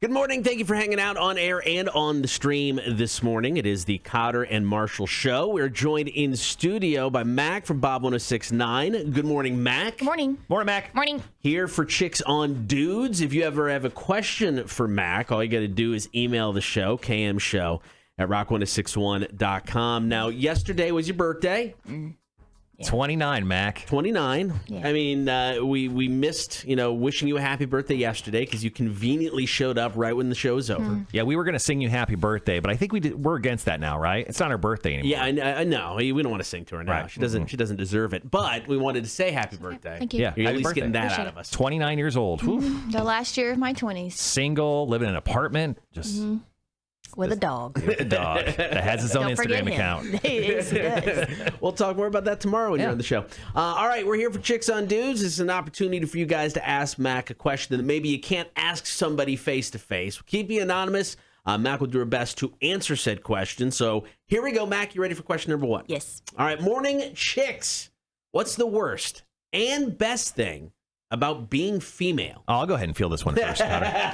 Good morning. Thank you for hanging out on air and on the stream this morning. It is the Cotter and Marshall Show. We're joined in studio by Mac from Bob 1069. Good morning, Mac. Good morning. Morning, Mac. Morning. Here for Chicks on Dudes. If you ever have a question for Mac, all you got to do is email the show, kmshow@rock1061.com. Now, yesterday was your birthday. 29, Mac. 29. Yeah. I mean, we missed, wishing you a happy birthday yesterday because you conveniently showed up right when the show was over. Yeah, we were going to sing you happy birthday, but I think we're against that now, right? It's not her birthday anymore. Yeah, I know. We don't want to sing to her now. Right. She doesn't deserve it. But we wanted to say happy birthday. Thank you. Yeah. You're at Happy least birthday. getting that Appreciate out it. of us. 29 years old. Whew. The last year of my 20s Single, living in an apartment, just with a dog. with a dog that has his own Don't forget Instagram him. account. It does. We'll talk more about that tomorrow when you're Yeah. on the show. All right, we're here for Chicks on Dudes. This is an opportunity for you guys to ask Mac a question that maybe you can't ask somebody face to face. We'll keep you anonymous. Mac will do her best to answer said question. So here we go, Mac. You ready for question number one? Yes. All right, morning chicks. What's the worst and best thing about being female? Oh, I'll go ahead and feel this one first, Connor.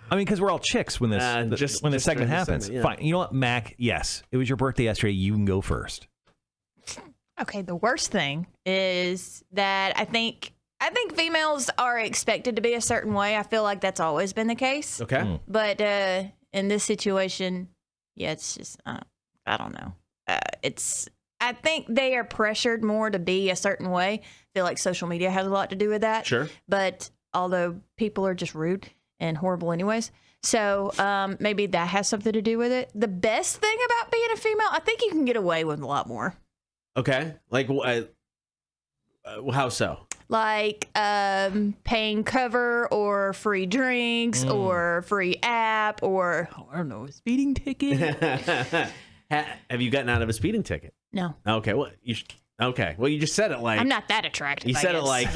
I mean, because we're all chicks when this just segment during the happens. segment, yeah. Fine. You know what, Mac? Yes, it was your birthday yesterday. You can go first. Okay, the worst thing is that I think females are expected to be a certain way. I feel like that's always been the case. Okay. But in this situation, yeah, it's just, I don't know. I think they are pressured more to be a certain way. I feel like social media has a lot to do with that. Sure. But although people are just rude and horrible anyways. So maybe that has something to do with it. The best thing about being a female, I think you can get away with a lot more. Okay. Like, how so? Like paying cover or free drinks or free app or, I don't know, a speeding ticket. Have you gotten out of a speeding ticket? No, Okay. Well, you just said it like I'm not that attractive. you I said it guess. like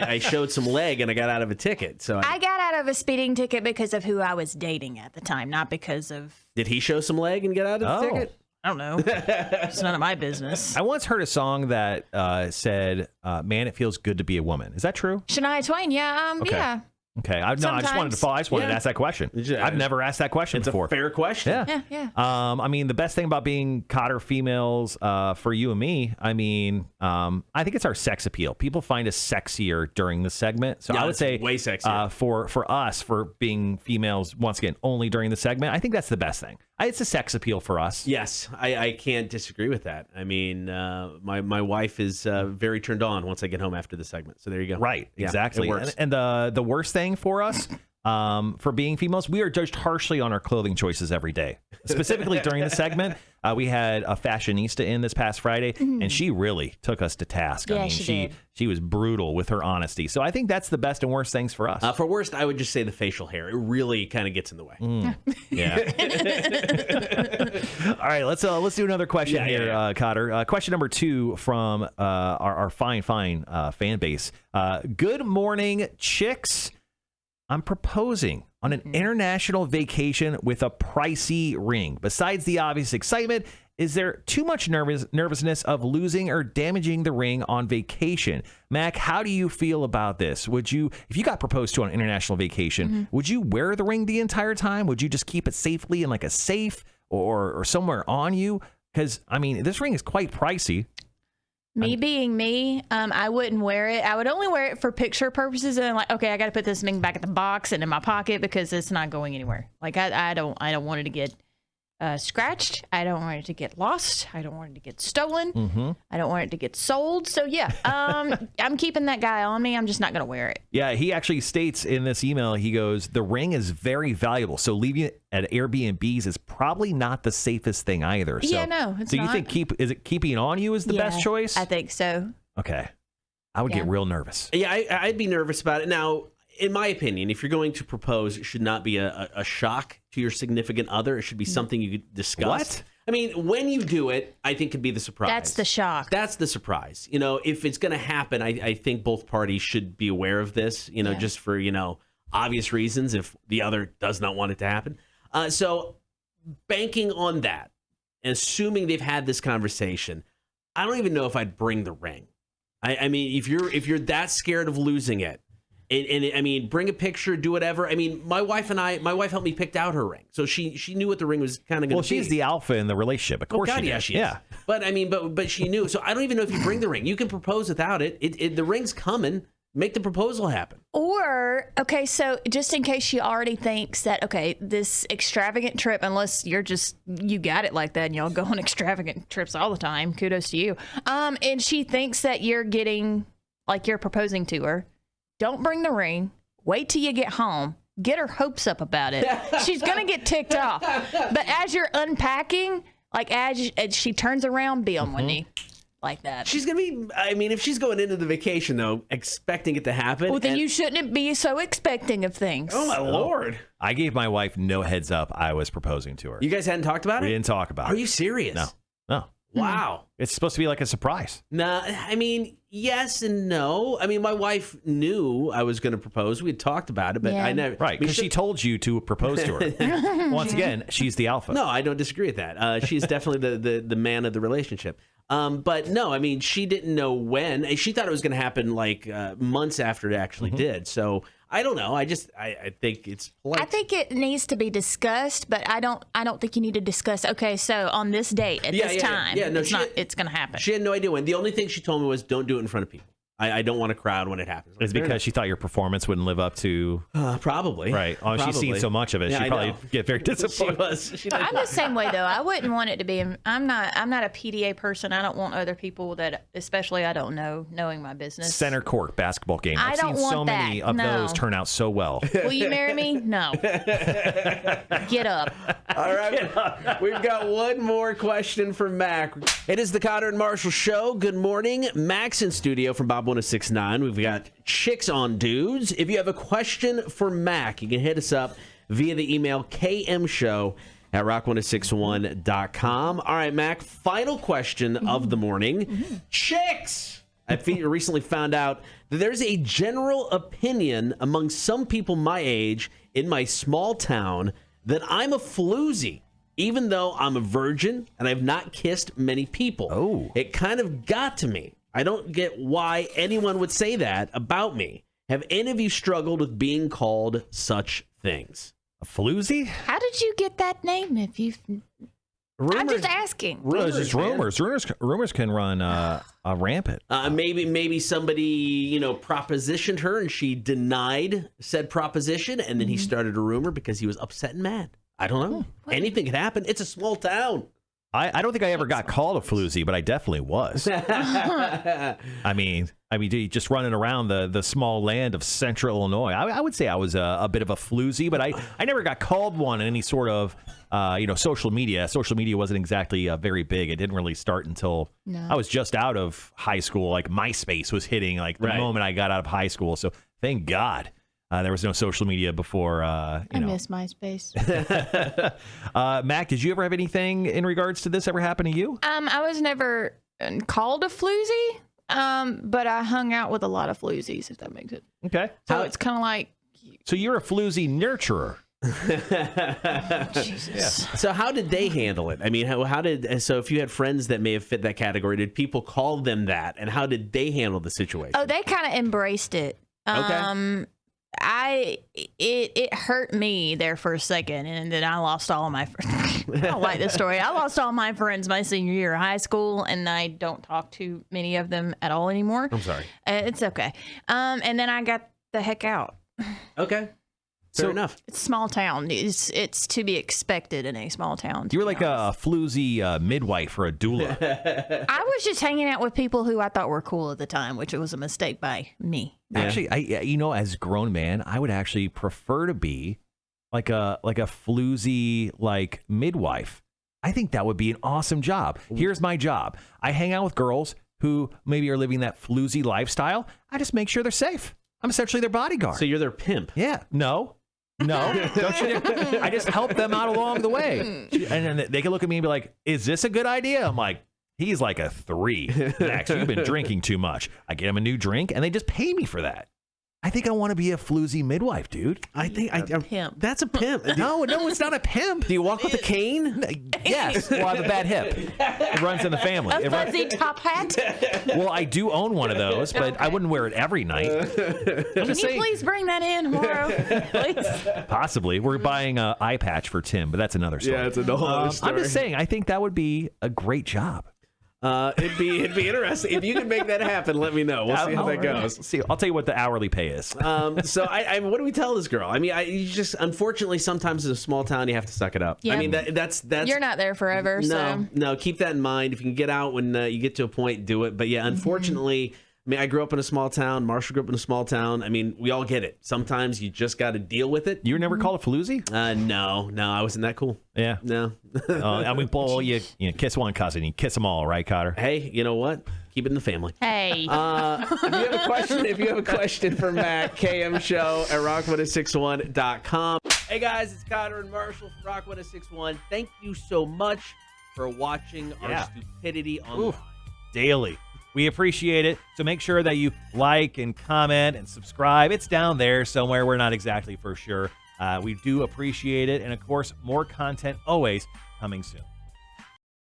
I showed some leg and I got out of a ticket. So I got out of a speeding ticket because of who I was dating at the time, not because of, did he show some leg and get out of the Oh. ticket? I don't know. It's none of my business. I once heard a song that said, "Man, it feels good to be a woman." Is that true? Shania Twain, yeah, Okay. yeah. Okay. I just wanted to Sometimes. follow. I just wanted to Yeah. ask that question. Yeah. I've never asked that question It's before. a fair question. Yeah. Yeah. I mean, the best thing about being Cotter females, for you and me, I mean, I think it's our sex appeal. People find us sexier during the segment. So Yeah, I would it's say way sexier. for us, for being females, once again, only during the segment, I think that's the best thing. It's a sex appeal for us. Yes, I can't disagree with that. I mean, my wife is very turned on once I get home after the segment. So there you go. Right, Yeah, exactly. it works. And the worst thing for us, for being females, we are judged harshly on our clothing choices every day. Specifically during the segment, we had a fashionista in this past Friday, and she really took us to task. I Yeah, mean, she did. she was brutal with her honesty. So I think that's the best and worst things for us. For worst, I would just say the facial hair. It really kind of gets in the way. Yeah. All right, let's do another question Yeah, here, yeah. Cotter. Question number 2 from our fine fan base. Good morning, chicks. I'm proposing on an international vacation with a pricey ring. Besides the obvious excitement, is there too much nervousness of losing or damaging the ring on vacation? Mac, how do you feel about this? Would you, if you got proposed to on an international vacation, would you wear the ring the entire time? Would you just keep it safely in like a safe or somewhere on you? Because, I mean, this ring is quite pricey. Me being me, I wouldn't wear it. I would only wear it for picture purposes. And I'm like, okay, I got to put this thing back in the box and in my pocket because it's not going anywhere. Like I don't want it to get scratched. I don't want it to get lost. I don't want it to get stolen. I don't want it to get sold. So yeah, I'm keeping that guy on me. I'm just not going to wear it. Yeah, he actually states in this email, he goes, the ring is very valuable. So leaving it at Airbnbs is probably not the safest thing either. So, Yeah, no, it's So you not. think keeping it on you is the Yeah, best choice? I think so. Okay. I would Yeah. get real nervous. Yeah, I'd be nervous about it. Now, in my opinion, if you're going to propose, it should not be a shock to your significant other. It should be something you could discuss. What? I mean, when you do it, I think could be the surprise. That's the shock. That's the surprise. You know, if it's going to happen, I think both parties should be aware of this, Yeah. just for, obvious reasons if the other does not want it to happen. So banking on that, and assuming they've had this conversation, I don't even know if I'd bring the ring. I mean, if you're that scared of losing it, And I mean, bring a picture, do whatever. I mean, my wife helped me pick out her ring, so she knew what the ring was kind of going to be. Well, she's the alpha in the relationship. Of course, God, she yeah, is. she is. But I mean, but she knew. So I don't even know if you bring the ring. You can propose without it. The ring's coming. Make the proposal happen. Or, okay, so just in case she already thinks that, okay, this extravagant trip, unless you got it like that and y'all go on extravagant trips all the time, kudos to you. And she thinks that you're proposing to her. Don't bring the ring. Wait till you get home. Get her hopes up about it. She's going to get ticked off. But as you're unpacking, like as she turns around, be on one knee. Like that. She's going to be, I mean, if she's going into the vacation, though, expecting it to happen. Well, then you shouldn't be so expecting of things. Oh, my Lord. I gave my wife no heads up I was proposing to her. You guys hadn't talked about it? We didn't talk about it. Are you serious? No. Wow. It's supposed to be like a surprise. Nah, I mean, yes and no. I mean, my wife knew I was going to propose. We had talked about it, but Yeah. I never. Right, because she told you to propose to her. Once again, she's the alpha. No, I don't disagree with that. She's definitely the man of the relationship. But no, I mean, she didn't know when. She thought it was going to happen like months after it actually did. So I don't know. I think it's polite. I think it needs to be discussed, but I don't think you need to discuss. Okay, so on this date at this time, it's going to happen. She had no idea when. The only thing she told me was, "Don't do it in front of people. I don't want a crowd when it happens." It's because she thought your performance wouldn't live up to. Probably. Right. Oh, she's seen so much of it. Yeah, She'd probably get very disappointed. I'm the same way though. I wouldn't want it to be. I'm not a PDA person. I don't want other people that, especially I don't know, knowing my business. Center court basketball game. I I've don't seen so want many that. of No. those turn out so well. Will you marry me? No. Get up. All right. We've got one more question from Mac. It is the Cotter and Marshall Show. Good morning. Mac's in studio from Bob 1069. We've got Chicks on Dudes. If you have a question for Mac, you can hit us up via the email kmshow@rock1061.com. All right, Mac, final question of the morning. Chicks! I recently found out that there's a general opinion among some people my age in my small town that I'm a floozy, even though I'm a virgin and I've not kissed many people. Oh. It kind of got to me. I don't get why anyone would say that about me. Have any of you struggled with being called such things? A floozy? How did you get that name? I'm just asking. No, it's just man. rumors. Rumors can run rampant. Maybe somebody, propositioned her and she denied said proposition, and then he started a rumor because he was upset and mad. I don't know. Anything could happen. It's a small town. I don't think I ever got called a floozy, but I definitely was. I mean, just running around the small land of Central Illinois, I would say I was a bit of a floozy, but I never got called one in any sort of social media. Social media wasn't exactly very big. It didn't really start until I was just out of high school. Like MySpace was hitting like the moment I got out of high school. So thank God. There was no social media before. I miss MySpace. Mac, did you ever have anything in regards to this ever happen to you? I was never called a floozy, but I hung out with a lot of floozies, if that makes it. Okay. So it's kind of like. So you're a floozy nurturer. Jesus. Yeah. So how did they handle it? I mean, so if you had friends that may have fit that category, did people call them that, and how did they handle the situation? Oh, they kind of embraced it. Okay. It hurt me there for a second, and then I lost all of my friends. I don't like this story. I lost all my friends my senior year of high school, and I don't talk to many of them at all anymore. I'm sorry. It's okay. And then I got the heck out. Okay. Fair enough. It's a small town. It's to be expected in a small town. You were like a floozy midwife or a doula. I was just hanging out with people who I thought were cool at the time, which was a mistake by me. Yeah. Actually, as a grown man, I would actually prefer to be like a floozy like midwife. I think that would be an awesome job. Here's my job. I hang out with girls who maybe are living that floozy lifestyle. I just make sure they're safe. I'm essentially their bodyguard. So you're their pimp. Yeah. No, don't you? I just help them out along the way. And then they can look at me and be like, is this a good idea? I'm like, he's like a 3. Max, you've been drinking too much. I get him a new drink and they just pay me for that. I think I want to be a floozy midwife, dude. I think pimp. That's a pimp. No, it's not a pimp. Do you walk with a cane? Yes. Well, I have a bad hip. It runs in the family. A fuzzy top hat. Well, I do own one of those, but I wouldn't wear it every night. Can you please bring that in tomorrow? Please. Possibly. We're buying an eye patch for Tim, but that's another story. Yeah, it's a whole other story. I'm just saying, I think that would be a great job. It'd be interesting if you can make that happen. Let me know. We'll see how that goes. See, I'll tell you what the hourly pay is. So what do we tell this girl? I mean, you just unfortunately sometimes in a small town you have to suck it up. Yeah. I mean that's You're not there forever. no. Keep that in mind. If you can get out when you get to a point, do it. But yeah, unfortunately. I mean, I grew up in a small town. Marshall grew up in a small town. I mean, we all get it. Sometimes you just got to deal with it. You were never called a floozy? No, I wasn't that cool. Yeah. No. I mean, well, you kiss one cousin, you kiss them all, right, Cotter? Hey, you know what? Keep it in the family. Hey. If you have a question for Matt, KM Show at rock1061.com. Hey guys, it's Cotter and Marshall from Rock 1061. Thank you so much for watching our stupidity online. Daily. We appreciate it. So make sure that you like and comment and subscribe. It's down there somewhere. We're not exactly for sure. We do appreciate it. And of course, more content always coming soon.